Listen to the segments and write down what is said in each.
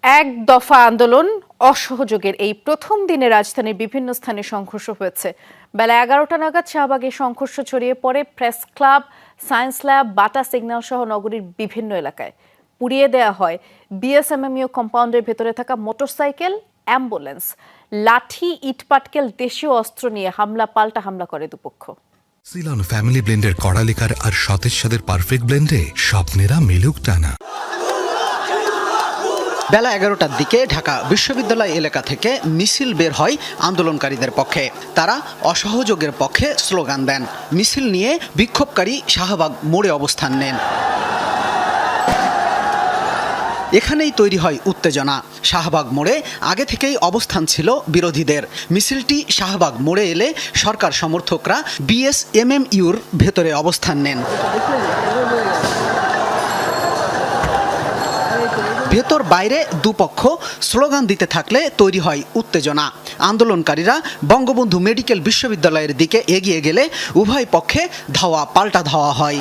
এক দফা আন্দোলন অসহযোগের এই প্রথম দিনে রাজধানীর বিভিন্ন স্থানে সংঘর্ষ হয়েছে। বেলা 11টা নাগাদ শাহবাগে সংঘর্ষ ছড়িয়ে পড়ে প্রেস ক্লাব, সায়েন্স ল্যাব, বাটা সিগন্যাল সহ নগরীর বিভিন্ন এলাকায়। পুড়িয়ে দেয়া হয় বিএসএমএমইউ কম্পাউন্ডের ভেতরে থাকা মোটরসাইকেল, অ্যাম্বুলেন্স। লাঠি, ইটপাটকেল, দেশীয় অস্ত্র নিয়ে পাল্টা হামলা করে দুপক্ষ। সিলন ফ্যামিলি ব্লেন্ডের কড়ালিকার আর সতেজ স্বাদের পারফেক্ট ব্লেন্ডে স্বপ্নেরা মেলুক টানা। বেলা 11টার দিকে ঢাকা বিশ্ববিদ্যালয় এলাকা থেকে মিছিল বের হয় আন্দোলনকারীদের পক্ষে। তারা অসহযোগের পক্ষে স্লোগান দেন। মিছিল নিয়ে বিক্ষোভকারী শাহবাগ মোড়ে অবস্থান নেন। এখানেই তৈরি হয় উত্তেজনা। শাহবাগ মোড়ে আগে থেকেই অবস্থান ছিল বিরোধীদের। মিছিলটি শাহবাগ মোড়ে এলে সরকার সমর্থকরা বিএসএমএমইউর ভেতরে অবস্থান নেন। ভেতর বাইরে দুপক্ষ স্লোগান দিতে থাকলে তৈরি হয় উত্তেজনা। আন্দোলনকারীরা বঙ্গবন্ধু মেডিকেল বিশ্ববিদ্যালয়ের দিকে এগিয়ে গেলে উভয় পক্ষে পাল্টা ধাওয়া হয়।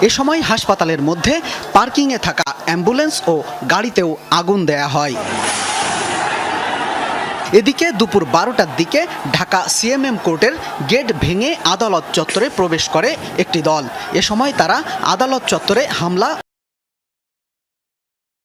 এ সময় হাসপাতালের মধ্যে পার্কিংয়ে থাকা অ্যাম্বুলেন্স ও গাড়িতেও আগুন দেয়া হয়। এদিকে দুপুর 12টার দিকে ঢাকা সিএমএম কোর্টের গেট ভেঙে আদালত চত্বরে প্রবেশ করে একটি দল। এ সময় তারা আদালত চত্বরে হামলা